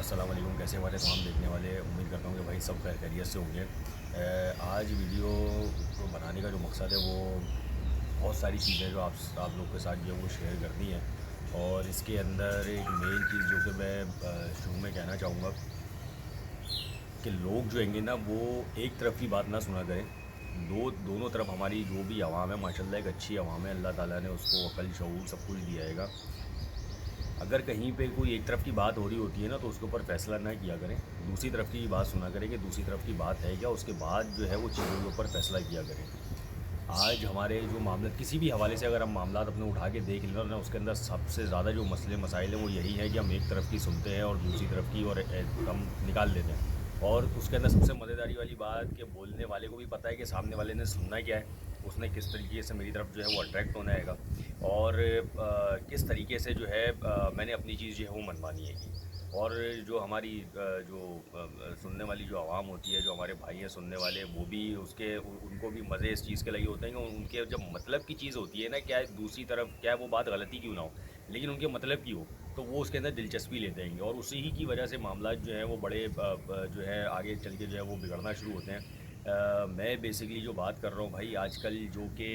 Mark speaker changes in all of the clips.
Speaker 1: अस्सलाम वालेकुम। कैसे हमारे तमाम देखने वाले, उम्मीद करता हूँ कि भाई सब खैर खैरियत से होंगे। आज वीडियो को बनाने का जो मकसद है वो बहुत सारी चीज़ें जो आप लोग के साथ जो है वो शेयर करनी है। और इसके अंदर एक मेन चीज़ जो कि मैं शुरू में कहना चाहूँगा कि लोग जो होंगे ना वो एक तरफ की बात ना सुना करें। दोनों तरफ हमारी जो भी आवाम है माशाल्लाह एक अच्छी आवाम है, अल्लाह ताला ने उसको अकल शऊर सब कुछ दिया है। अगर कहीं पे कोई एक तरफ की बात हो रही होती है ना तो उसके ऊपर फैसला ना किया करें, दूसरी तरफ की बात सुना करें कि दूसरी तरफ की बात है क्या, उसके बाद जो है वो चीज़ों के ऊपर फैसला किया करें। आज हमारे जो मामला किसी भी हवाले से अगर हम मामला अपने उठा के देख लें ना, उसके अंदर सबसे ज़्यादा जो मसले मसाइल हैं वो यही है कि हम एक तरफ की सुनते हैं और दूसरी तरफ की और हम निकाल लेते हैं। और उसके अंदर सबसे मज़ेदारी वाली बात कि बोलने वाले को भी पता है कि सामने वाले ने सुनना क्या है, उसने किस तरीके से मेरी तरफ जो है वो अट्रैक्ट होना है और किस तरीके से जो है मैंने अपनी चीज़ जो है वो मनवानी है। और जो हमारी सुनने वाली जो आवाम होती है, जो हमारे भाई हैं सुनने वाले, वो भी उनको भी मज़े इस चीज़ के लगे होते हैं कि उनके जब मतलब की चीज़ होती है ना, क्या है दूसरी तरफ, क्या है वो बात गलती क्यों ना हो, लेकिन उनके मतलब की हो, तो वो उसके अंदर दिलचस्पी लेते हैं और उसी ही की वजह से मामला जो है वो बड़े जो है आगे चल के जो है वो बिगड़ना शुरू होते हैं। मैं बेसिकली जो बात कर रहा हूँ भाई आजकल जो कि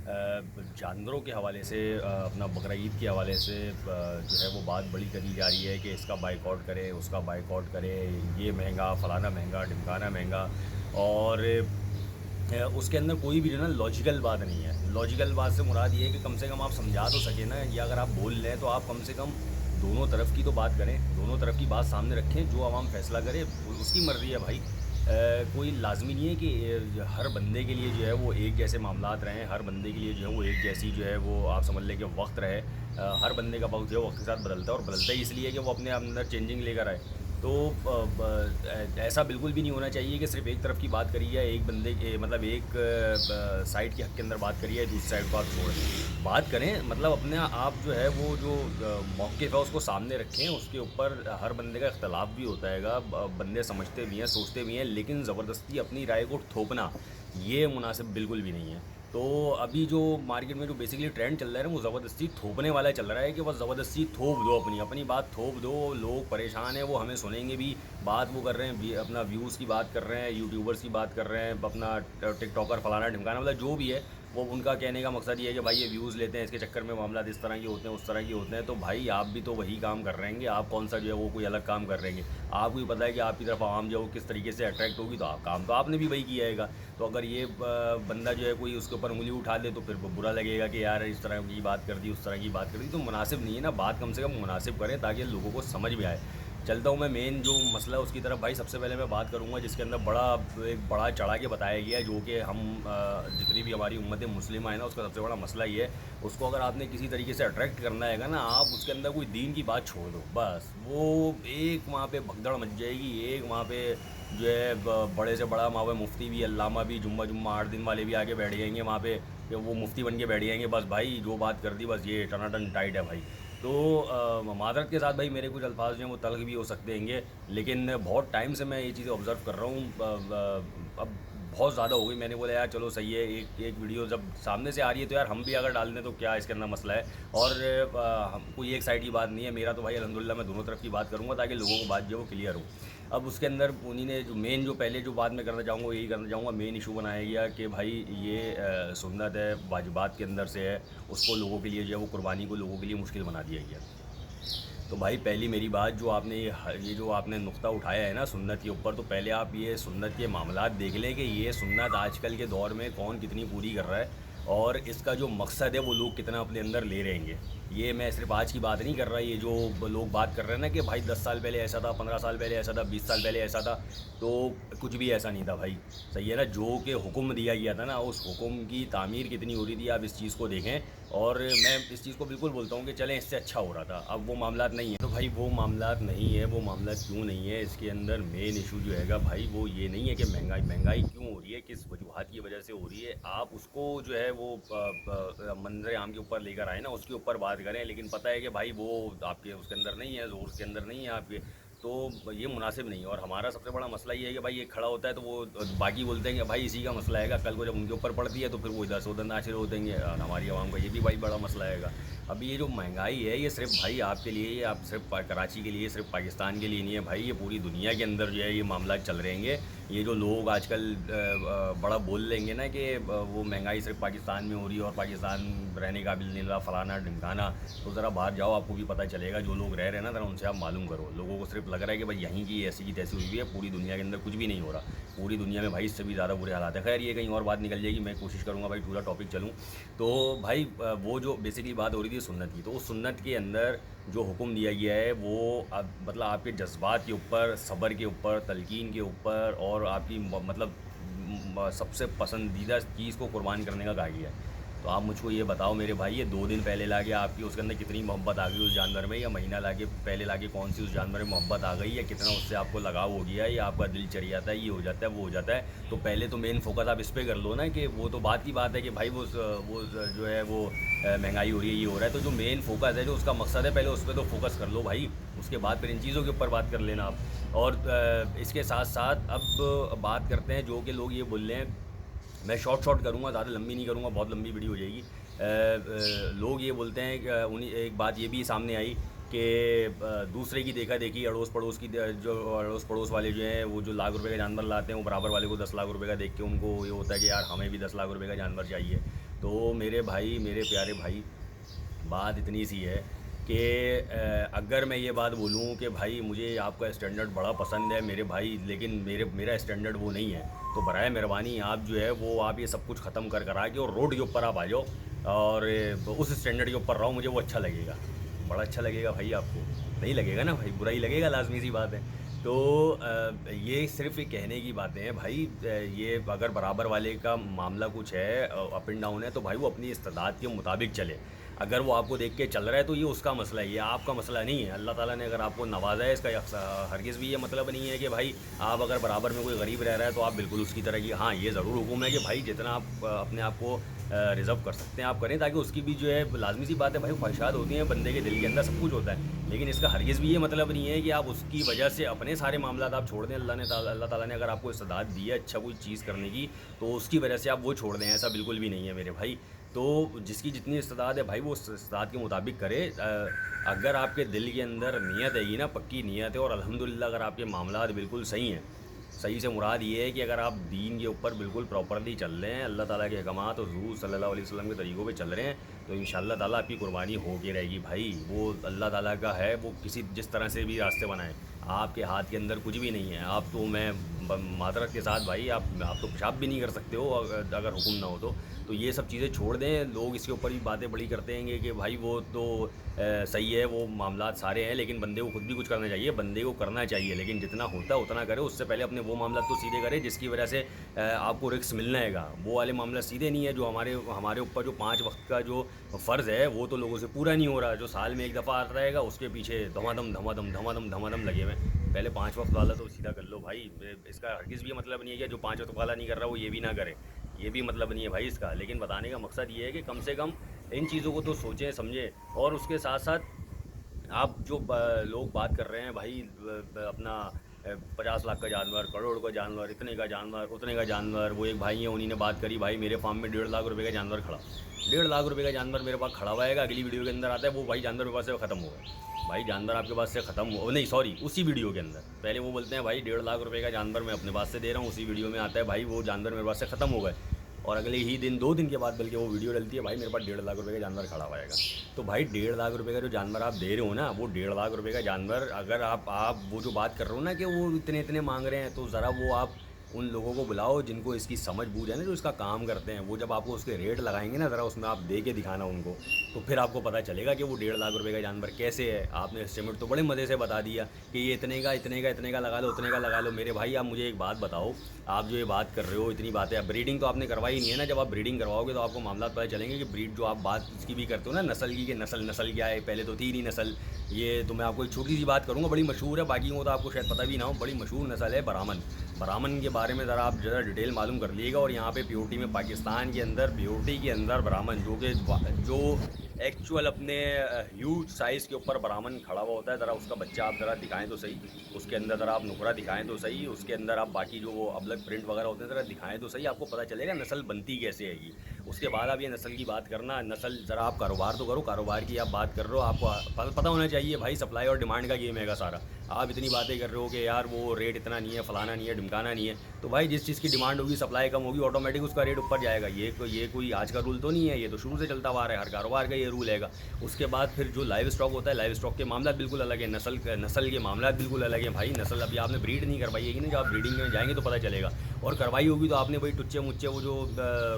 Speaker 1: जानवरों के हवाले से, अपना बकरा ईद के हवाले से जो है वो बात बड़ी करी जा रही है कि इसका बाइकआउट करें, उसका बाइकआउट करें, ये महंगा, फ़लाना महंगा, ढिमकाना महंगा। और उसके अंदर कोई भी जो है ना लॉजिकल बात नहीं है। लॉजिकल बात से मुराद ये है कि कम से कम आप समझा तो सकें ना, या अगर आप बोल रहे हैं तो आप कम से कम दोनों तरफ की तो बात करें, दोनों तरफ की बात सामने रखें, जो आवाम फैसला करे उसकी मर्ज़ी है भाई। कोई लाज़मी नहीं है कि हर बंदे के लिए जो है वो एक जैसे मामलात रहें, हर बंदे के लिए जो है वो एक जैसी जो है वो आप समझ लें कि वक़्त रहे। हर बंदे का वक़्त जो है वक़्त के साथ बदलता है और बदलता ही इसलिए कि वो अपने अंदर चेंजिंग लेकर आए। तो ऐसा बिल्कुल भी नहीं होना चाहिए कि सिर्फ़ एक तरफ की बात करी है, एक बंदे के मतलब एक साइड के हक़ के अंदर बात करी है, दूसरी साइड को आप छोड़ दें। बात करें मतलब अपने आप जो है वो जो मौक़िफ़ है उसको सामने रखें, उसके ऊपर हर बंदे का इख्तलाफ भी होता हैगा, बंदे समझते भी हैं, सोचते भी हैं, लेकिन ज़बरदस्ती अपनी राय को थोपना, ये मुनासिब बिल्कुल भी नहीं है। तो अभी जो मार्केट में जो बेसिकली ट्रेंड चल रहा है ना, वो ज़बरदस्ती थोपने वाला चल रहा है कि बस ज़बरदस्ती थोप दो, अपनी अपनी बात थोप दो, लोग परेशान हैं, वो हमें सुनेंगे भी। बात वो कर रहे हैं अपना व्यूज़ की बात कर रहे हैं, यूट्यूबर्स की बात कर रहे हैं, अपना टिकटॉकर फलाना ढिमकाना, मतलब जो भी है वो उनका कहने का मकसद ये है कि भाई ये व्यूज़ लेते हैं, इसके चक्कर में मामला इस तरह के होते हैं, उस तरह के होते हैं। तो भाई आप भी तो वही काम कर रहे हैं, आप कौन सा जो है वो कोई अलग काम कर रहे हैं। आपको भी पता है कि आपकी तरफ आवाम जो है वो किस तरीके से अट्रैक्ट होगी, तो आप काम तो आपने भी वही किया है। तो अगर ये बंदा जो है कोई उसके ऊपर उंगली उठा दे तो फिर बुरा लगेगा कि यार इस तरह की बात कर दी, उस तरह की बात कर दी, तो मुनासिब नहीं है ना। बात कम से कम मुनासिब करें ताकि लोगों को समझ में आए। चलता हूँ मैं मेन जो मसला है उसकी तरफ। भाई सबसे पहले मैं बात करूँगा जिसके अंदर एक बड़ा चढ़ा के बताया गया है, जो कि हम जितनी भी हमारी उम्मत मुस्लिमा है ना, उसका सबसे बड़ा मसला ये है, उसको अगर आपने किसी तरीके से अट्रैक्ट करना है ना, आप उसके अंदर कोई दीन की बात छोड़ दो, बस वो एक वहाँ पे भगदड़ मच जाएगी। एक वहाँ पे जो है बड़े से बड़ा वहाँ पे मुफ्ती भी, अल्लामा भी, जुम्मा जुम्मा 8 दिन वाले भी आके बैठ जाएंगे वहाँ पे, कि वो मुफ्ती बन के बैठ जाएंगे। बस भाई जो बात कर दी बस ये टनाटन टाइट है भाई। तो मादरत के साथ भाई मेरे कुछ अल्फाज जो हैं वो तल्ख़ भी हो सकते हैं, लेकिन बहुत टाइम से मैं ये चीज़ें ऑब्ज़र्व कर रहा हूँ। अब बहुत ज़्यादा हो गई। मैंने बोला यार चलो सही है, एक एक वीडियो जब सामने से आ रही है तो यार हम भी अगर डाल दें तो क्या इसके अंदर मसला है। और हम कोई एक साइड की बात नहीं है, मेरा तो भाई अल्हम्दुलिल्लाह मैं दोनों तरफ की बात करूँगा ताकि लोगों को बात जो है वो क्लियर हो। अब उसके अंदर उन्हीं ने जो मेन जो पहले जो बात मैं करना चाहूँगा वो यही करना चाहूँगा, मेन इशू बनाया गया कि भाई ये सुन्नत है, वाजिबात के अंदर से है, उसको लोगों के लिए जो है वो कुर्बानी को लोगों के लिए मुश्किल बना दिया गया। तो भाई पहली मेरी बात, जो आपने ये जो आपने नुक्ता उठाया है ना सुन्नत के ऊपर, तो पहले आप ये सुन्नत के मामलात देख लें कि ये सुन्नत आजकल के दौर में कौन कितनी पूरी कर रहा है और इसका जो मकसद है वो लोग कितना अपने अंदर ले रहेंगे। ये मैं सिर्फ आज की बात नहीं कर रहा, ये जो लोग बात कर रहे हैं ना कि भाई 10 साल पहले ऐसा था, 15 साल पहले ऐसा था, 20 साल पहले ऐसा था, तो कुछ भी ऐसा नहीं था भाई। सही है ना, जो कि हुक्म दिया गया था ना, उस हुक्म की तामीर कितनी हो रही थी, आप इस चीज़ को देखें। और मैं इस चीज़ को बिल्कुल बोलता हूँ कि चलें इससे अच्छा हो रहा था। अब वो मामलात नहीं है, तो भाई वो मामलात नहीं है, वो मामला क्यों नहीं है, इसके अंदर मेन इशू जो हैगा भाई वो ये नहीं है कि महंगाई क्यों हो रही है, किस वजूहत की वजह से हो रही है। आप उसको जो है वो मंजर आम के ऊपर लेकर आए ना, उसके ऊपर बात करें, लेकिन पता है कि भाई वो आपके उसके अंदर नहीं है, जोर के अंदर नहीं है आपके। तो ये मुनासिब नहीं है। और हमारा सबसे बड़ा मसला ये है कि भाई ये खड़ा होता है तो वो बाकी बोलते हैं कि भाई इसी का मसला है, कल को जब उनके ऊपर पड़ती है तो फिर वो इधर से उधर नाचरे हो देंगे। और हमारी आवाम का ये भी भाई बड़ा मसला है। अभी ये जो महंगाई है ये सिर्फ भाई आपके लिए, ये आप सिर्फ कराची के लिए, सिर्फ पाकिस्तान के लिए नहीं है भाई, ये पूरी दुनिया के अंदर जो है ये मामला चल रहे हैं। ये जो लोग आजकल बड़ा बोल लेंगे ना कि वो महंगाई सिर्फ पाकिस्तान में हो रही है और पाकिस्तान रहने काबिल नहीं रहा, फलाना ढिमकाना, तो ज़रा बाहर जाओ आपको भी पता चलेगा। जो लोग रह रहे हैं ना, ज़रा उनसे आप मालूम करो। लोगों को सिर्फ लग रहा है कि भाई यहीं की ऐसी की तैसी हुई है, पूरी दुनिया के अंदर कुछ भी नहीं हो रहा। पूरी दुनिया में भाई इससे भी ज़्यादा बुरे हालात है। खैर ये कहीं और बात निकल जाएगी, मैं कोशिश करूँगा भाई पूरा टॉपिक चलूँ। तो भाई वो जो बेसिकली बात हो रही थी सुन्नत की, तो उस सुन्नत के अंदर जो हुक्म दिया गया है वो मतलब आपके जज्बात के ऊपर, सब्र के ऊपर, तलकीन के ऊपर और आपकी मतलब सबसे पसंदीदा चीज़ को कुर्बान करने का कहा गया है। तो आप मुझको ये बताओ मेरे भाई, ये 2 दिन पहले लाके आपकी उसके अंदर कितनी मोहब्बत आ गई उस जानवर में, या महीना लाके पहले लाके कौन सी उस जानवर में मोहब्बत आ गई, या कितना उससे आपको लगाव हो गया, या आपका दिल चढ़ जाता है, ये हो जाता है, वो हो जाता है। तो पहले तो मेन फोकस आप इस पर कर लो ना, कि वो तो बात की बात है कि भाई वो जो है वो महंगाई हो रही है, ये हो रहा है। तो जो मेन फोकस है, जो उसका मकसद है, पहले उस पर तो फोकस कर लो भाई। उसके बाद फिर इन चीज़ों के ऊपर बात कर लेना आप। और इसके साथ साथ अब बात करते हैं जो कि लोग ये बोल रहे हैं, मैं शॉर्ट करूँगा, ज़्यादा लंबी नहीं करूँगा, बहुत लंबी वीडियो हो जाएगी। लोग ये बोलते हैं कि उन्हीं एक बात ये भी सामने आई कि दूसरे की देखा देखी, अड़ोस पड़ोस की, जो अड़ोस पड़ोस वाले जो हैं वो जो लाख रुपए का जानवर लाते हैं, वो बराबर वाले को 10 लाख रुपए का देख के उनको ये होता है कि यार हमें भी 10 लाख रुपए का जानवर चाहिए। तो मेरे भाई, मेरे प्यारे भाई, बात इतनी सी है कि अगर मैं ये बात बोलूँ कि भाई मुझे आपका स्टैंडर्ड बड़ा पसंद है मेरे भाई, लेकिन मेरा स्टैंडर्ड वो नहीं है, तो बराए मेहरबानी आप जो है वो आप ये सब कुछ ख़त्म कर करा के और रोड के ऊपर आप आ जाओ और उस स्टैंडर्ड के ऊपर रहो, मुझे वो अच्छा लगेगा, बड़ा अच्छा लगेगा भाई। आपको नहीं लगेगा ना भाई, बुरा ही लगेगा, लाजमी सी बात है। तो ये सिर्फ एक कहने की बातें हैं भाई। ये अगर बराबर वाले का मामला कुछ है, अप एंड डाउन है, तो भाई वो अपनी इस्तेदाद के मुताबिक चले। अगर वो आपको देख के चल रहा है तो ये उसका मसला है, ये आपका मसला नहीं है। अल्लाह ताला ने अगर आपको नवाजा है, इसका हरगिज़ भी ये मतलब नहीं है कि भाई आप अगर बराबर में कोई गरीब रह रहा है तो आप बिल्कुल उसकी तरह की। हाँ, ये ज़रूर हुक्म है कि भाई जितना आप अपने आप को रिज़र्व कर सकते हैं आप करें, ताकि उसकी भी जो है लाजमी सी बात है भाई, ख्वाहिशात होती हैं बंदे के दिल के अंदर, सब कुछ होता है। लेकिन इसका हरगिज़ भी ये मतलब नहीं है कि आप उसकी वजह से अपने सारे मामला आप छोड़ दें। अल्लाह ताला ने अगर आपको इस्तेदाद दी है अच्छा कोई चीज़ करने की, तो उसकी वजह से आप वो छोड़ दें, ऐसा बिल्कुल भी नहीं है मेरे भाई। तो जिसकी जितनी इस्तेदाद है भाई वो उस इस्तेदाद के मुताबिक करे। अगर आपके दिल के अंदर नीयत है ना, पक्की नीयत है, और अल्हम्दुलिल्लाह अगर आपके मामला बिल्कुल सही हैं, सही से मुराद ये है कि अगर आप दीन के ऊपर बिल्कुल प्रॉपरली चल रहे हैं, अल्लाह ताला के अहकामात और हुज़ूर सल्लल्लाहु अलैहि वसल्लम के तरीक़ों पे चल रहे हैं, तो इंशाअल्लाह ताला आपकी कुर्बानी हो के रहेगी भाई। वो अल्लाह ताला का है, वो किसी जिस तरह से भी रास्ते बनाए, आपके हाथ के अंदर कुछ भी नहीं है। आप तो, मैं मादरत के साथ भाई, आप तो पेशाब भी नहीं कर सकते हो अगर हुक्म ना हो तो ये सब चीज़ें छोड़ दें। लोग इसके ऊपर भी बातें बड़ी करते हैं कि भाई वो तो सही है, वो मामलात सारे हैं, लेकिन बंदे को खुद भी कुछ करना चाहिए। बंदे को करना चाहिए, लेकिन जितना होता है उतना करे। उससे पहले अपने वो मामला तो सीधे करे जिसकी वजह से आपको रिस्क मिलना है। वो वाले मामला सीधे नहीं है। जो हमारे ऊपर जो 5 वक्त का जो फ़र्ज़ है वो तो लोगों से पूरा नहीं हो रहा। जो साल में एक दफ़ा आता रहेगा उसके पीछे धमाधम लगे हुए। पहले 5 वक्त वाला तो सीधा कर लो भाई। इसका हरगिज़ भी मतलब नहीं है कि जो 5 वक्त वाला नहीं कर रहा वो ये भी ना करे, ये भी मतलब नहीं है भाई इसका। लेकिन बताने का मकसद ये है कि कम से कम इन चीज़ों को तो सोचें समझें। और उसके साथ साथ आप जो लोग बात कर रहे हैं भाई, अपना 50 लाख का जानवर, करोड़ का जानवर, इतने का जानवर, उतने का जानवर। वो एक भाई है, उन्हीं ने बात करी भाई मेरे फार्म में 1.5 लाख रुपए का जानवर खड़ा, 1.5 लाख रुपए का जानवर मेरे पास खड़ा हुआ है। अगली वीडियो के अंदर आता है वो भाई जानवर मेरे पास से ख़त्म हो गया। भाई जानवर आपके पास से ख़त्म हो नहीं, सॉरी, उसी वीडियो के अंदर पहले वो बोलते हैं भाई 1.5 लाख रुपए का जानवर मैं अपने पास से दे रहा हूँ, उसी वीडियो में आता है भाई वो जानवर मेरे पास से ख़त्म हो गए। और अगले ही दिन, 2 दिन के बाद बल्कि वो वीडियो डलती है भाई मेरे पास 1.5 लाख रुपए का जानवर खड़ा हुआ है। तो भाई 1.5 लाख रुपए का जो जानवर आप दे रहे हो ना, वो 1.5 लाख रुपए का जानवर, अगर आप वो जो बात कर रहे हो ना कि वो इतने मांग रहे हैं, तो ज़रा वो आप उन लोगों को बुलाओ जिनको इसकी समझ बूझ है ना, जो इसका काम करते हैं। वो जब आपको उसके रेट लगाएंगे ना, ज़रा उसमें आप दे के दिखाना उनको, तो फिर आपको पता चलेगा कि वो 1.5 लाख रुपए का जानवर कैसे है। आपने एस्टिमेट तो बड़े मज़े से बता दिया कि ये इतने का लगा लो, उतने का लगा लो। मेरे भाई आप मुझे एक बात बताओ, आप जो ये बात कर रहे हो इतनी बातें, अब ब्रीडिंग तो आपने करवाई नहीं है ना। जब आप ब्रीडिंग करवाओगे तो आपको मामला पता चलेंगे कि ब्रीड जो आप बात इसकी भी करते हो ना, नस्ल की, कि नस्ल क्या है, पहले तो थी नहीं नस्ल, ये तो मैं आपको एक छोटी सी बात करूँगा, बड़ी मशहूर है, बाकी वो तो आपको शायद पता भी ना हो। बड़ी मशहूर नस्ल है ब्राह्मण। ब्राह्मण के बारे में ज़रा आप ज़रा डिटेल मालूम कर लीजिएगा। और यहाँ पे पीओटी में, पाकिस्तान के अंदर पीओटी के अंदर ब्राह्मण जो एक्चुअल अपने ह्यूज साइज़ के ऊपर ब्राह्मण खड़ा हुआ होता है, ज़रा उसका बच्चा आप ज़रा दिखाएं तो सही, उसके अंदर ज़रा आप नुकरा दिखाएं तो सही, उसके अंदर आप बाकी जो वो अबलग प्रिंट वगैरह होते हैं ज़रा दिखाएं तो सही, आपको पता चलेगा नस्ल बनती कैसे हैगी। उसके बाद आप ये नस्ल की बात करना, नस्ल ज़रा आप कारोबार तो करो, कारोबार की आप बात कर रहे हो, आपको पता होना चाहिए भाई, सप्लाई और डिमांड का गेम हैगा सारा। आप इतनी बातें कर रहे हो कि यार वो रेट इतना नहीं है, फलाना नहीं है, ढिमकाना नहीं है, तो भाई जिस चीज़ की डिमांड होगी, सप्लाई कम होगी, ऑटोमेटिक उसका रेट ऊपर जाएगा। ये कोई आज का रूल तो नहीं है, ये तो शुरू से चलता हुआ रहा है, हर कारोबार का ये रूल हैगा। उसके बाद फिर जो लाइव स्टॉक होता है, लाइव स्टॉक के मामला बिल्कुल अलग है, नस्ल के मामला बिल्कुल अलग है भाई। नस्ल अभी आपने ब्रीड नहीं करवाई है कि नहीं, जब आप ब्रीडिंग में जाएंगे तो पता चलेगा। और करवाई होगी तो आपने भाई टुच्चे मुच्चे वो जो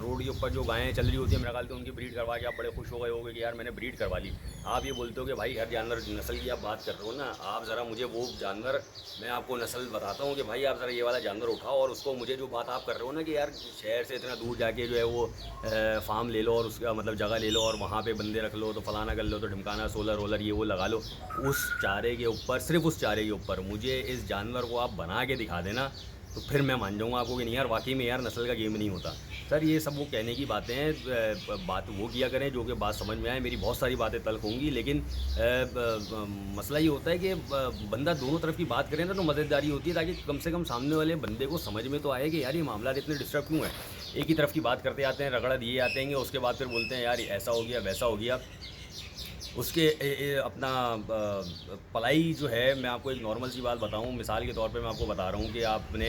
Speaker 1: रोड के ऊपर जो गायें चल रही होती है, मेरा ख्याल तो उनकी ब्रीड करवा के आप बड़े खुश हो गए होगे कि यार मैंने ब्रीड करवा ली। आप ये बोलते हो कि भाई हर जानवर नस्ल की आप बात कर रहे हो ना, आप ज़रा मुझे वो जानवर, मैं आपको नस्ल बताता हूँ कि भाई आप ज़रा ये वाला जानवर उठाओ और उसको, मुझे जो बात आप कर रहे हो ना कि यार शहर से इतना दूर जाके जो है वो फार्म ले लो और उसका मतलब जगह ले लो और वहाँ पे बंदे रख लो, तो फलाना कर लो, तो ढिमकाना, सोलर रोलर ये वो लगा लो, उस चारे के ऊपर, सिर्फ उस चारे के ऊपर मुझे इस जानवर को आप बना के दिखा देना, तो फिर मैं मान जाऊँगा आपको कि नहीं यार वाकई में यार नस्ल का गेम नहीं होता। सर ये सब वो कहने की बातें हैं, बात वो किया करें जो कि बात समझ में आए। मेरी बहुत सारी बातें तल्ख होंगी, लेकिन मसला ये होता है कि बंदा दोनों तरफ की बात करें ना तो मज़ेदारी होती है, ताकि कम से कम सामने वाले बंदे को समझ में तो आए कि यार ये मामला इतने डिस्टर्ब क्यों है। एक ही तरफ की बात करते आते हैं, रगड़ा दिए आते हैं, उसके बाद फिर बोलते हैं यार ऐसा हो गया वैसा हो गया। उसके अपना पलाई जो है, मैं आपको एक नॉर्मल सी बात बताऊं, मिसाल के तौर पे मैं आपको बता रहा हूं कि आपने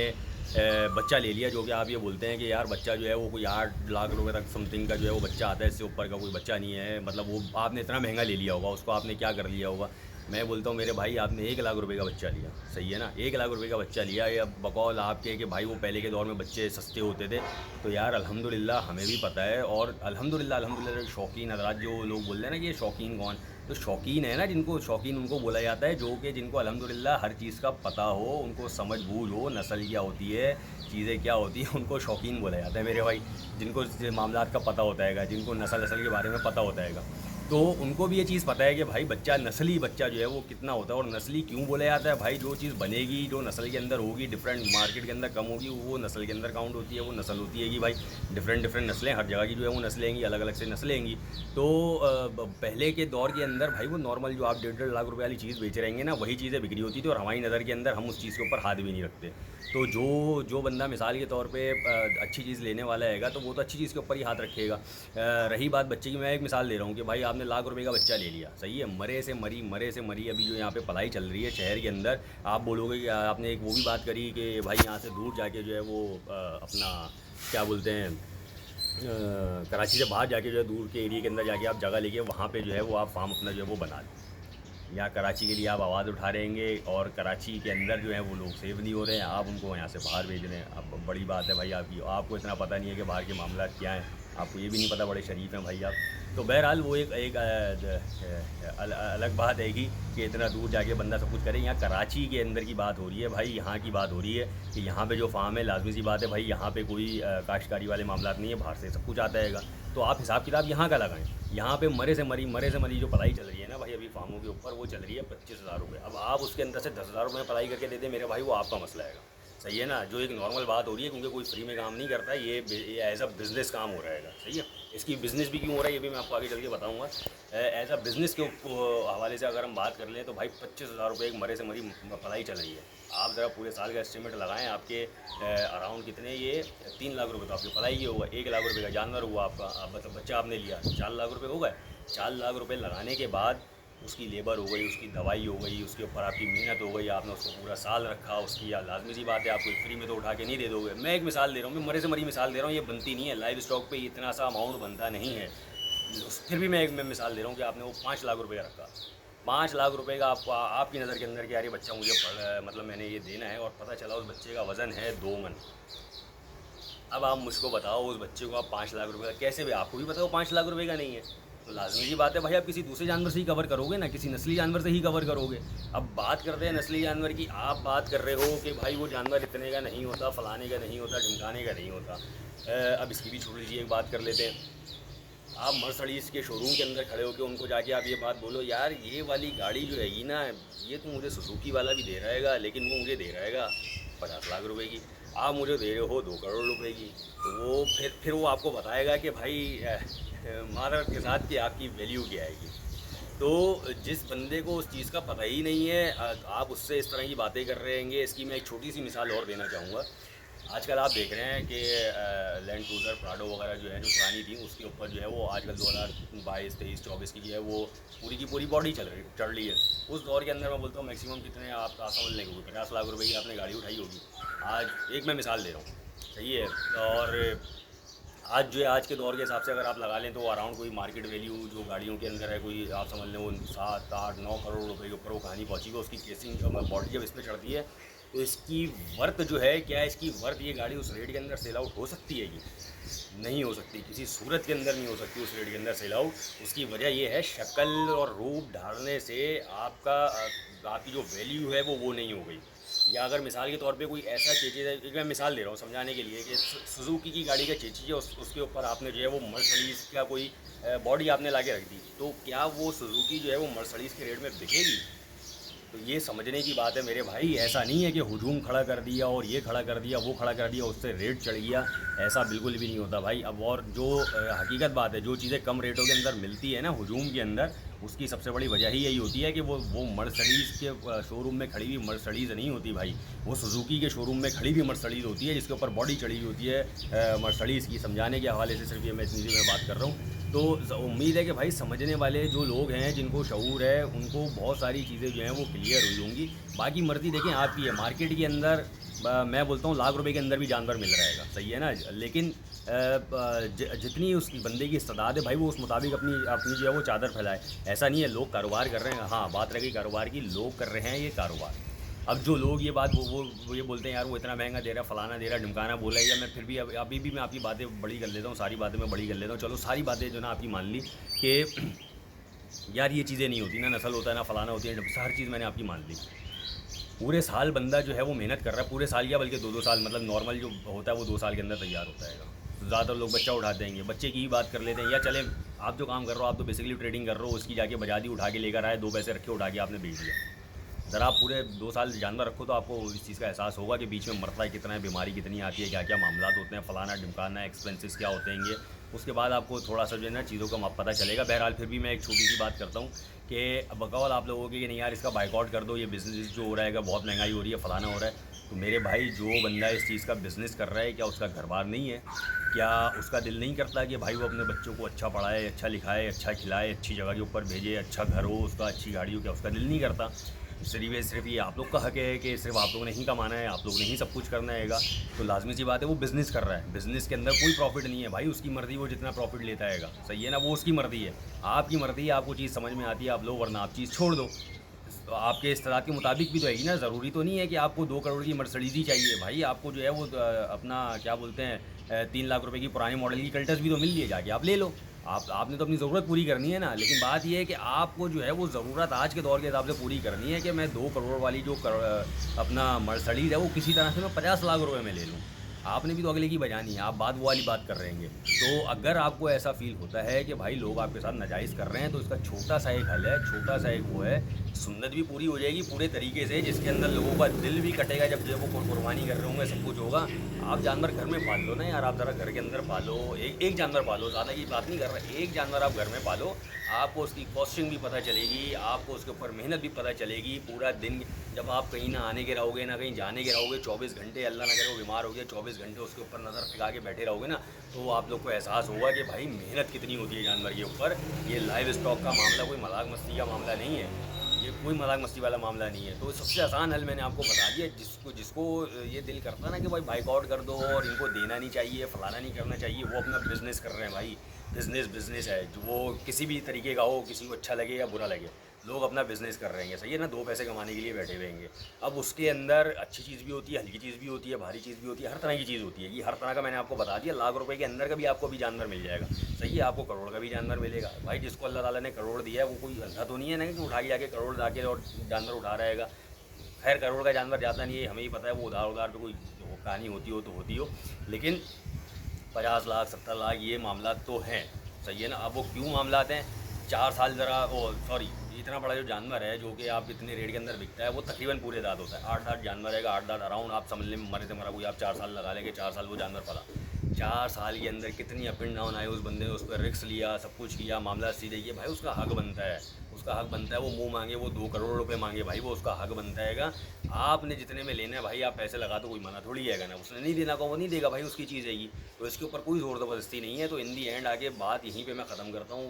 Speaker 1: बच्चा ले लिया, जो कि आप ये बोलते हैं कि यार बच्चा जो है वो कोई 8 लाख रुपए तक समथिंग का जो है वो बच्चा आता है, इससे ऊपर का कोई बच्चा नहीं है, मतलब वो आपने इतना महंगा ले लिया होगा, उसको आपने क्या कर लिया होगा। मैं बोलता हूँ मेरे भाई आपने 1 लाख रुपए का बच्चा लिया, सही है ना, 1 लाख रुपए का बच्चा लिया, या बकौल आपके कि भाई वो पहले के दौर में बच्चे सस्ते होते थे, तो यार अल्हम्दुलिल्लाह हमें भी पता है। और अल्हम्दुलिल्लाह शौकीन हज़रात जो लोग बोलते हैं ना कि ये शौकीन कौन, तो शौकीन है ना, जिनको शौकीन उनको बोला जाता है, जो कि जिनको अल्हम्दुलिल्लाह हर चीज़ का पता हो, उनको समझ बूझ हो, नस्ल क्या होती है, चीज़ें क्या होती हैं, उनको शौकीन बोला जाता है मेरे भाई। जिनको मामलात का पता होता है, जिनको नस्ल के बारे में पता होता है, तो उनको भी ये चीज़ पता है कि भाई बच्चा, नस्ली बच्चा जो है वो कितना होता है। और नस्ली क्यों बोला जाता है भाई, जो चीज़ बनेगी, जो नस्ल के अंदर होगी, डिफरेंट मार्केट के अंदर कम होगी, वो नस्ल के अंदर काउंट होती है। वो नस्ल होती है कि भाई डिफरेंट नस्लें, हर जगह की जो है वो नस्लें होंगी, अलग अलग से नस्लें होंगी। तो पहले के दौर के अंदर भाई वो नॉर्मल जो आप 1.5 लाख रुपये वाली चीज़ बेच रहेंगे ना, वही चीज़ें बिक्री होती थी, और हमारी नज़र के अंदर हम उस चीज़ के ऊपर हाथ भी नहीं रखते। तो जो बंदा मिसाल के तौर पे अच्छी चीज़ लेने वाला हैगा, तो वो तो अच्छी चीज़ के ऊपर ही हाथ रखेगा। रही बात बच्चे की, मैं एक मिसाल दे रहा हूँ कि भाई आपने लाख रुपए का बच्चा ले लिया, सही है, मरे से मरी अभी जो यहाँ पे पढ़ाई चल रही है शहर के अंदर, आप बोलोगे कि आपने एक वो भी बात करी कि भाई यहाँ से दूर जाके जो है वो अपना क्या बोलते हैं, कराची से बाहर जाके जो है दूर के एरिया के अंदर जाके आप जगह लेके वहाँ पे जो है वो आप फार्म अपना जो है वो बना लें। या कराची के लिए आप आवाज़ उठा रहेंगे और कराची के अंदर जो है वो लोग सेव नहीं हो रहे हैं, आप उनको यहाँ से बाहर भेज रहे हैं। अब बड़ी बात है भाई आपकी, आपको इतना पता नहीं है कि बाहर के मामला क्या हैं, आपको ये भी नहीं पता, बड़े शरीफ हैं भाई आप। तो बहरहाल वो एक अलग बात है कि इतना दूर जाके बंदा सब कुछ करे। यहाँ कराची के अंदर की बात हो रही है भाई, यहाँ की बात हो रही है कि यहाँ पे जो फार्म है, लाजमी सी बात है भाई, यहाँ पे कोई काश्तकारी वाले मामला नहीं है, बाहर से सब कुछ आता है। तो आप हिसाब किताब यहाँ का लगाएं। यहाँ पे मरे से मरी जो पढ़ाई चल रही है ना भाई अभी फार्मों के ऊपर, वो चल रही है 25,000 रुपये। अब आप उसके अंदर से 10,000 रुपये में पढ़ाई करके दे दें मेरे भाई, वो आपका मसला है, सही है ना। जो एक नॉर्मल बात हो रही है, क्योंकि कोई फ्री में काम नहीं करता, ये एज अ बिज़नेस काम हो रहेगा, सही है। इसकी बिज़नेस भी क्यों हो रहा है ये भी मैं आपको आगे चल के बताऊँगा। एज अ बिज़नेस के हवाले से अगर हम बात कर लें तो भाई 25,000 रुपये एक मरे से मरी पढ़ाई चल रही है। आप ज़रा पूरे साल का एस्टिमेट लगाएं, आपके अराउंड कितने, ये 3 लाख रुपये तो आपकी पढ़ाई ही होगा, 1 लाख रुपये का जानवर हुआ आपका, आप मतलब बच्चा आपने लिया, 4 लाख रुपये हो गए। 4 लाख रुपये लगाने के बाद उसकी लेबर हो गई, उसकी दवाई हो गई, उसके ऊपर आपकी मेहनत हो गई, आपने उसको पूरा साल रखा, उसकी या लाजमी सी बात है आपको फ्री में तो उठा के नहीं दे दोगे। मैं एक मिसाल दे रहा हूँ, मैं मरे से मरी मिसाल दे रहा हूँ, ये बनती नहीं है लाइव स्टॉक पे, इतना सा अमाउंट बनता नहीं है। फिर भी मैं मिसाल दे रहा हूँ कि आपने वो 5 लाख रुपये का रखा, 5 लाख रुपये का आपको आपकी नज़र के अंदर कि यार ये बच्चा मुझे मतलब मैंने ये देना है, और पता चला उस बच्चे का वज़न है 2 मन। अब आप मुझको बताओ उस बच्चे को आप 5 लाख रुपये का कैसे, भी आपको भी पता हो 5 लाख रुपये का नहीं है, तो लाजमी की बात है भाई आप किसी दूसरे जानवर से ही कवर करोगे ना, किसी नस्ली जानवर से ही कवर करोगे। अब बात करते हैं नस्ली जानवर की, आप बात कर रहे हो कि भाई वो जानवर इतने का नहीं होता, फलाने का नहीं होता, ढिमकाने का नहीं होता। अब इसकी भी छोड़ लीजिए, एक बात कर लेते हैं। आप मर्सिडीज़ के शोरूम के अंदर खड़े होकर उनको जाके आप ये बात बोलो, यार ये वाली गाड़ी जो है ना, ये तो मुझे सुजुकी वाला भी दे रहेगा, लेकिन वो मुझे दे रहेगा 50 लाख रुपए की, आप मुझे दे रहे हो 2 करोड़ रुपए की। तो वो फिर वो आपको बताएगा कि भाई मादरत के साथ कि आपकी वैल्यू क्या आएगी। तो जिस बंदे को उस चीज़ का पता ही नहीं है, आप उससे इस तरह की बातें कर रहे हैं। इसकी मैं एक छोटी सी मिसाल और देना चाहूँगा। आजकल आप देख रहे हैं कि लैंड क्रूज़र प्राडो वगैरह जो है, जो पुरानी थी, उसके ऊपर जो है वो आजकल 2022, 23, 24 की जो है वो पूरी की पूरी बॉडी चल रही है। उस दौर के अंदर मैं बोलता हूँ मैक्सिमम कितने आप समझ लेंगे, 50 लाख रुपए की आपने गाड़ी उठाई होगी। आज एक मैं मिसाल दे रहा हूँ, सही है। और आज जो है, आज के दौर के हिसाब से अगर आप लगा लें तो अराउंड कोई मार्केट वैल्यू जो गाड़ियों के अंदर है, कोई आप समझ लें वो 7, 8, 9 करोड़ रुपए के ऊपर वो कहानी पहुँची है। उसकी केसिंग बॉडी जब इस पर चढ़ती है तो इसकी वर्थ जो है, क्या है इसकी वर्थ, ये गाड़ी उस रेट के अंदर सेल आउट हो सकती है? कि नहीं हो सकती, किसी सूरत के अंदर नहीं हो सकती उस रेट के अंदर सेल आउट। उसकी वजह ये है, शक्ल और रूप ढालने से आपकी जो वैल्यू है वो नहीं हो गई। या अगर मिसाल के तौर पे कोई ऐसा चीज़ है, एक मैं मिसाल दे रहा हूँ समझाने के लिए, कि सुजुकी की गाड़ी का चीज़ है, उसके ऊपर आपने जो है वो मर्सिडीज़ का कोई बॉडी आपने ला के रख दी, तो क्या वो सुजुकी जो है वो मर्सिडीज़ के रेट में बिकेगी? तो ये समझने की बात है मेरे भाई। ऐसा नहीं है कि हुजूम खड़ा कर दिया और ये खड़ा कर दिया, वो खड़ा कर दिया, उससे रेट चढ़ गया, ऐसा बिल्कुल भी नहीं होता भाई। अब और जो हकीकत बात है, जो चीज़ें कम रेटों के अंदर मिलती है ना हुजूम के अंदर, उसकी सबसे बड़ी वजह ही यही होती है कि वो मर्सिडीज़ के शोरूम में खड़ी हुई मर्सिडीज़ नहीं होती भाई, वो सुजुकी के शोरूम में खड़ी हुई मर्सिडीज़ होती है, जिसके ऊपर बॉडी चढ़ी हुई होती है मर्सिडीज़ की। समझाने के हवाले से सिर्फ ये मैं बात कर रहा हूँ। तो उम्मीद है कि भाई समझने वाले जो लोग हैं, जिनको शऊर है, उनको बहुत सारी चीज़ें जो हैं वो क्लियर हुई होंगी। बाकी मर्ज़ी देखें आपकी है। मार्केट के अंदर मैं बोलता हूँ लाख रुपए के अंदर भी जानवर मिल रहेगा, सही है ना। लेकिन जितनी उस बंदे की इस्तेदाद है भाई, वो उस मुताबिक अपनी अपनी जो है वो चादर फैलाए। ऐसा नहीं है लोग कारोबार कर रहे हैं। हाँ, बात रह गई कारोबार की, लोग कर रहे हैं ये कारोबार। अब जो लोग ये बात वो ये बोलते हैं, यार वो इतना महंगा दे रहा है, फलाना दे रहा है, ढिमकाना बोला है, या मैं फिर भी अभी भी मैं आपकी बातें बड़ी कर लेता हूँ, सारी बातें मैं बड़ी कर लेता हूँ। चलो सारी बातें जो ना आपकी मान ली कि यार ये चीज़ें नहीं होती ना, नस्ल होता है ना, फलाना होती है, हर चीज़ मैंने आपकी मान ली। पूरे साल बंदा जो है वो मेहनत कर रहा है, पूरे साल या बल्कि 2-2 साल, मतलब नॉर्मल जो होता है वो 2 साल के अंदर तैयार होता है। ज़्यादातर लोग बच्चा उठा देंगे, बच्चे की ही बात कर लेते हैं। या चले, आप जो काम कर रहे हो, आप तो बेसिकली ट्रेडिंग कर रहे हो, उसकी जाके बजादी उठा के लेकर आए, 2 पैसे रखे, उठा के आपने बेच दिया। ज़रा आप पूरे 2 साल जानवर रखो तो आपको इस चीज़ का एहसास होगा कि बीच में मरता है कितना है, बीमारी कितनी आती है, क्या क्या मामला होते हैं, फलाना ढिमकाना, एक्सपेंसेस क्या होते हैं। उसके बाद आपको थोड़ा सा जो है ना चीज़ों का पता चलेगा। बहरहाल फिर भी मैं एक छोटी सी बात करता हूँ कि बकौल आप लोगों की कि नहीं यार इसका बाइकआउट कर दो, ये बिज़नेस जो हो रहा है बहुत महंगाई हो रही है, फलाना हो रहा है। तो मेरे भाई, जो बंदा इस चीज़ का बिज़नेस कर रहा है, क्या उसका घर बार नहीं है? क्या उसका दिल नहीं करता कि भाई वो अपने बच्चों को अच्छा पढ़ाए, अच्छा लिखाए, अच्छा खिलाए, अच्छी जगह के ऊपर भेजे, अच्छा घर हो उसका, अच्छी गाड़ी हो? क्या उसका दिल नहीं करता? सिर्फ ये आप लोग का हक है कि सिर्फ आप लोगों ने ही कमाना है, आप लोगों ने ही सब कुछ करना है? तो लाजमी सी बात है वो बिज़नेस कर रहा है, बिज़नेस के अंदर कोई प्रॉफिट नहीं है भाई, उसकी मर्ज़ी, वो जितना प्रॉफिट लेता है, सही है ना, वो उसकी मर्ज़ी है। आपकी मर्ज़ी है, आपको चीज़ समझ में आती है आप लो, वरना आप चीज़ छोड़ दो। तो आपके इस्तेदाद के मुताबिक भी तो है ना। ज़रूरी तो नहीं है कि आपको 2 करोड़ की मर्सिडीज़ ही चाहिए भाई। आपको जो है वो अपना क्या बोलते हैं 3 लाख रुपए की पुरानी मॉडल की कल्टस भी तो मिल लिए, जाके आप ले लो। आपने तो अपनी ज़रूरत पूरी करनी है ना। लेकिन बात यह है कि आपको जो है वो ज़रूरत आज के दौर के हिसाब से पूरी करनी है कि मैं 2 करोड़ वाली जो अपना मर्सिडीज़ है वो किसी तरह से मैं 50 लाख रुपए में ले लूँ। आपने भी तो अगले की बजानी है, आप बात वो वाली बात कर रहे हैं। तो अगर आपको ऐसा फील होता है कि भाई लोग आपके साथ नाजायज़ कर रहे हैं, तो इसका छोटा सा एक हल है, छोटा सा एक वो है, सुन्नत भी पूरी हो जाएगी पूरे तरीके से, जिसके अंदर लोगों का दिल भी कटेगा जब वो कुर्बानी कर रहे होंगे, सब कुछ होगा। आप जानवर घर में पाल लो ना यार, आप ज़रा घर के अंदर पालो, एक जानवर पालो, ज़्यादा की बात नहीं कर रहा, एक जानवर आप घर में पालो, आपको उसकी कॉस्टिंग भी पता चलेगी, आपको उसके ऊपर मेहनत भी पता चलेगी। पूरा दिन जब आप कहीं ना आने के रहोगे ना कहीं जाने के रहोगे, 24 घंटे, अल्लाह ना करे वो बीमार हो गया, 24 घंटे उसके ऊपर नज़र टिका के बैठे रहोगे ना, तो आप लोग को एहसास होगा कि भाई मेहनत कितनी होती है जानवर के ऊपर। ये लाइव स्टॉक का मामला कोई मजाक मस्ती का मामला नहीं है, ये कोई मजाक मस्ती वाला मामला नहीं है। तो सबसे आसान हल मैंने आपको बता दिया। जिसको ये दिल करता ना कि भाई बाइकआउट कर दो और इनको देना नहीं चाहिए, फलाना नहीं करना चाहिए, वो अपना बिज़नेस कर रहे हैं भाई। बिज़नेस है, जो वो किसी भी तरीके का हो, किसी को अच्छा लगे या बुरा लगे, लोग अपना बिज़नेस कर रहे हैं, सही है ना, 2 पैसे कमाने के लिए बैठे हुए हैं। अब उसके अंदर अच्छी चीज़ भी होती है, हल्की चीज़ भी होती है, भारी चीज़ भी होती है, हर तरह की चीज़ होती है। ये हर तरह का मैंने आपको बता दिया। लाख रुपए के अंदर का भी आपको भी जानवर मिल जाएगा, सही है, आपको करोड़ का भी जानवर मिलेगा। भाई जिसको अल्लाह ताला ने करोड़ दिया है वो कोई अंधा तो नहीं है ना कि उठा के जाके करोड़ जाके और जानवर उठा रहेगा। खैर करोड़ का जानवर जाता नहीं है, हमें ही पता है, वो उधार पे कोई कहानी होती हो तो होती हो। लेकिन 50 लाख 70 लाख ये मामला तो हैं, सही है ना। अब वो क्यों मामला आते हैं, 4 साल ज़रा ओ सॉरी, इतना बड़ा जो जानवर है जो कि आप इतने रेट के अंदर बिकता है, वो तकरीबन पूरे दाँत होता है। 8 दाँत जानवर रहेगा, 8 दाँत अराउंड आप समझ लें, मरे से मरा कोई आप 4 साल लगा लेंगे, 4 साल वो जानवर पला। 4 साल के अंदर कितनी अप एंड डाउन आए उस बंदे ने, उस पर रिस्क लिया, सब कुछ किया, मामला सीधे किया, भाई उसका हक बनता है, उसका हक बनता है। वो मुँह मांगे, वो 2 करोड़ रुपए मांगे, भाई वो उसका हक बनता है। आपने जितने में लेना है भाई आप पैसे लगा दो, कोई मना थोड़ी है ना। उसने नहीं देना को वो नहीं देगा भाई, उसकी चीज़ है ये, तो इसके ऊपर कोई ज़ोर ज़बरदस्ती नहीं है। तो इन दी एंड आगे बात यहीं पे मैं ख़त्म करता हूँ,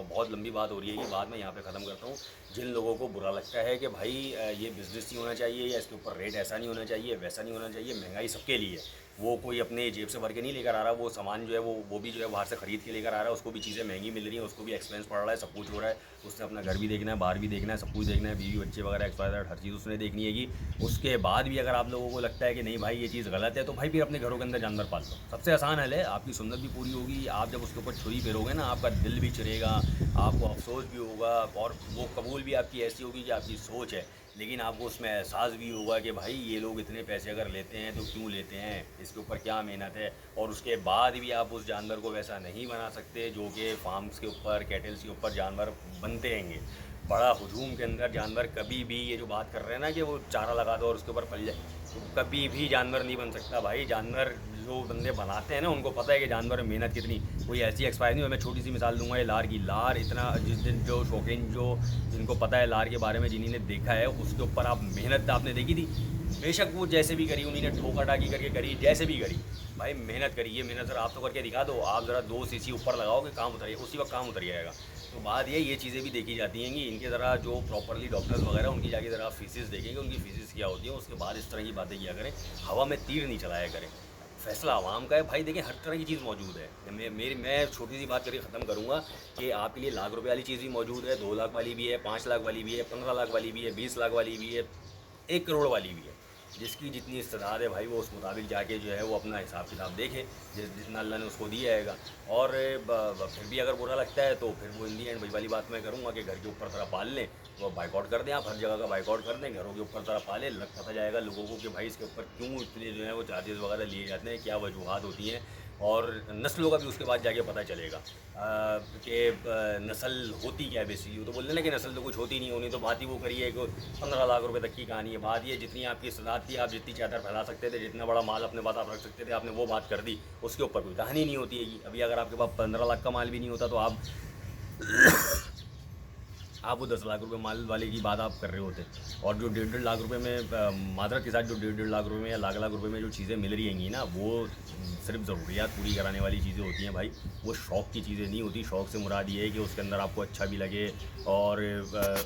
Speaker 1: बहुत लंबी बात हो रही है ये, बात मैं यहाँ पे ख़त्म करता हूँ। जिन लोगों को बुरा लगता है कि भाई ये बिज़नेस नहीं होना चाहिए, या इसके ऊपर रेट ऐसा नहीं होना चाहिए, वैसा नहीं होना चाहिए, महंगाई सबके लिए, वो कोई अपने जेब से भर के नहीं लेकर आ रहा, वो सामान जो है वो भी जो है बाहर से ख़रीद के लेकर आ रहा है, उसको भी चीज़ें महंगी मिल रही हैं, उसको भी एक्सपेंस पड़ रहा है, सब कुछ हो रहा है, उसने अपना घर भी देखना है, बाहर भी देखना है, सब कुछ देखना है, बीवी बच्चे वगैरह एक्सपायर, हर चीज़ उसने देखनी है कि। उसके बाद भी अगर आप लोगों को लगता है कि नहीं भाई ये चीज़ गलत है, तो भाई फिर अपने घरों के अंदर जानवर पाल लो, सबसे आसान हल है, आपकी सुन्नत भी पूरी होगी। आप जब उसके ऊपर छुरी फेरोगे ना, आपका दिल भी चिरेगा, आपको अफसोस भी होगा, और वो कबूल भी आपकी ऐसी होगी कि आपकी सोच है, लेकिन आपको उसमें एहसास भी होगा कि भाई ये लोग इतने पैसे अगर लेते हैं तो क्यों लेते हैं, इसके ऊपर क्या मेहनत है। और उसके बाद भी आप उस जानवर को वैसा नहीं बना सकते जो कि फार्म्स के ऊपर, कैटल्स के ऊपर जानवर बनते हैंगे। बड़ा हुजूम के अंदर जानवर कभी भी, ये जो बात कर रहे हैं ना कि वो चारा लगा दो और उसके ऊपर पल जाए, तो कभी भी जानवर नहीं बन सकता भाई। जानवर जो बंदे बनाते हैं ना, उनको पता है कि जानवर में मेहनत कितनी, कोई ऐसी एक्सपायर नहीं हो। मैं छोटी सी मिसाल दूंगा, ये लार की। लार इतना, जिस दिन जो शौकीन, जो जिनको पता है लार के बारे में, जिन्होंने देखा है, उसके ऊपर आप मेहनत आपने देखी थी, बेशक वो जैसे भी करी, उन्होंने ठोका टाकी करके करी, जैसे भी करी, भाई मेहनत करी। ये मेहनत ज़रा आप तो करके दिखा दो, आप ज़रा 2 सीसी ऊपर लगाओगे, काम उतर जाएगा, उसी वक्त काम उतर जाएगा। तो बात ये चीज़ें भी देखी जाती हैं कि इनके ज़रा जो प्रॉपरली डॉक्टर्स वगैरह, उनकी जाके ज़रा फीसेस देखेंगे, उनकी फीसेस क्या होती है, उसके बाद इस तरह की बातें किया करें, हवा में तीर नहीं चलाया करें। फैसला आवाम का है भाई। देखिए हर तरह की चीज़ मौजूद है। मैं छोटी सी बात करके ख़त्म करूँगा कि आपके लिए लाख रुपए वाली चीज़ भी मौजूद है, 2 लाख वाली भी है, 5 लाख वाली भी है, 15 लाख वाली भी है, 20 लाख वाली भी है, 1 करोड़ वाली भी है। जिसकी जितनी इस्तेदाद है भाई, वो उस मुताबिक जाके जो है वो अपना हिसाब किताब देखे, जितना अल्लाह ने उसको दिया है। और फिर भी अगर बुरा लगता है तो फिर वो इन दी एंड वही वाली बात मैं करूँगा कि घर के ऊपर तरह पाल लें, वो बाइकआउट कर दें। आप हर जगह का बाइकआउट कर दें, घरों के ऊपर तरह पालें, पता जाएगा लोगों को कि भाई इसके ऊपर क्यों इतने जो है वो चार्जेस वगैरह लिए जाते हैं, क्या वजूहत होती हैं, और नस्लों का भी उसके बाद जाके पता चलेगा कि नस्ल होती क्या है बेसिकली। तो बोलते ना कि नस्ल तो कुछ होती नहीं होनी, तो बात ही वो करी है कि 15 लाख रुपए तक की कहानी है। बात ये, जितनी आपकी इस्तेदाद थी, आप जितनी चादर फैला सकते थे, जितना बड़ा माल अपने पास आप रख सकते थे, आपने वो बात कर दी, उसके ऊपर कोई कहानी नहीं होती है। अभी अगर आपके पास 15 लाख का माल भी नहीं होता, तो आप वो 10 लाख रुपए माल वाले की बात आप कर रहे होते। और जो 1.5 लाख रुपए में, मादरत के साथ जो 1.5 लाख रुपए में या लाख रुपए में जो चीज़ें मिल रही हैं ना, वो सिर्फ ज़रूरियात पूरी कराने वाली चीज़ें होती हैं भाई। वो शौक़ की चीज़ें नहीं होती। शौक़ से मुराद ये है कि उसके अंदर आपको अच्छा भी लगे, और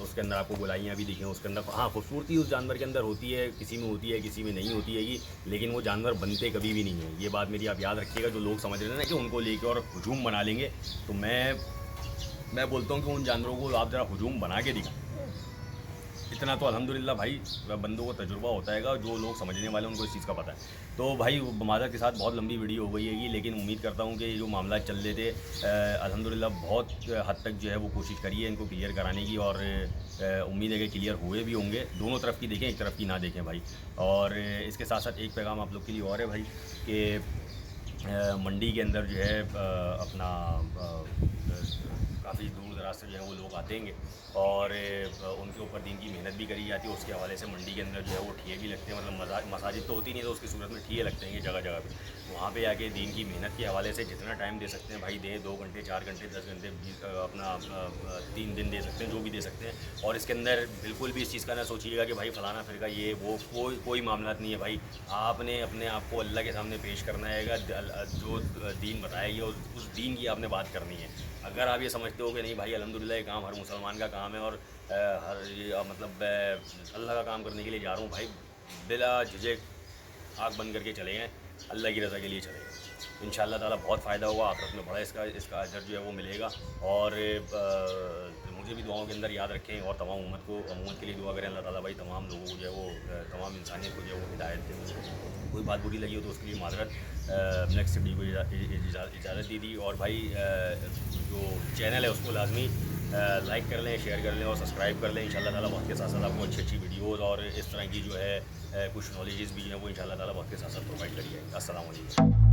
Speaker 1: उसके अंदर आपको गोलाइयाँ भी दिखें, उसके अंदर हाँ खूबसूरती उस जानवर के अंदर होती है, किसी में होती है, किसी में नहीं होती है, लेकिन वो जानवर बनते कभी भी नहीं है। ये बात मेरी आप याद रखिएगा। जो लोग समझ रहे हैं ना कि उनको लेके और हुजूम बना लेंगे, तो मैं बोलता हूँ कि उन जानवरों को आप ज़रा हुजूम बना के दिखाएं। इतना तो अल्हम्दुलिल्लाह भाई बंदों को तजुर्बा होता है, जो लोग समझने वाले हैं उनको इस चीज़ का पता है। तो भाई माज़रत के साथ बहुत लंबी वीडियो हो गई है, लेकिन उम्मीद करता हूँ कि ये जो मामला चल रहे थे, अल्हम्दुलिल्लाह बहुत हद तक जो है वो कोशिश करी है इनको क्लियर कराने की, और उम्मीद है कि क्लियर हुए भी होंगे। दोनों तरफ की देखें, एक तरफ की ना देखें भाई। और इसके साथ साथ एक पैगाम आप लोग के लिए और है भाई, कि मंडी के अंदर जो है अपना काफ़ी दूर दराज से जो है वो लोग आते हैं, और उनके ऊपर दीन की मेहनत भी करी जाती है। उसके हवाले से मंडी के अंदर जो है वो ठिये भी लगते हैं, मतलब मसाजिद तो होती नहीं, तो उसकी सूरत में ठिये लगते हैं जगह जगह पे। वहाँ पे आके दीन की मेहनत के हवाले से जितना टाइम दे सकते हैं भाई दे, 2 घंटे, 4 घंटे, 10 घंटे, अपना 3 दिन दे सकते हैं, जो भी दे सकते हैं। और इसके अंदर बिल्कुल भी इस चीज़ का ना सोचिएगा कि भाई फ़लाना फिरका ये वो, कोई मामला नहीं है भाई। आपने अपने आप को अल्लाह के सामने पेश करना है, जो दीन बताया उस दीन की आपने बात करनी है। अगर आप ये समझते हो कि नहीं भाई अल्हम्दुलिल्लाह ये काम हर मुसलमान का काम है, और मतलब अल्लाह का काम करने के लिए जा रहा हूँ भाई, बिला झिझक आँख बंद करके चले हैं, अल्लाह की रज़ा के लिए चले हैं। इंशाअल्लाह ताला बहुत फ़ायदा होगा, आखिरत में बड़ा इसका अजर जो है वो मिलेगा। और मुझे भी दुआओं के अंदर याद रखें, और तमाम उम्मत के लिए दुआ करें। अल्लाह ताला भाई तमाम लोगों को जो है वो, तमाम इंसानियत को जो है वो हिदायत दे। कोई बात बुरी लगी हो तो उसके लिए माज़रत। नेक्स्ट वीडियो को इजाज़त दी थी। और भाई जो चैनल है उसको लाजमी लाइक कर लें, शेयर कर लें और सब्सक्राइब कर लें। इंशाअल्लाह ताला वक्त के साथ साथ आपको अच्छी वीडियोज़ और इस तरह की जो है कुछ नॉलेजेस भी हैं वो इंशाअल्लाह ताला वक्त के साथ साथ प्रोवाइड करिए। अस्सलाम वालेकुम।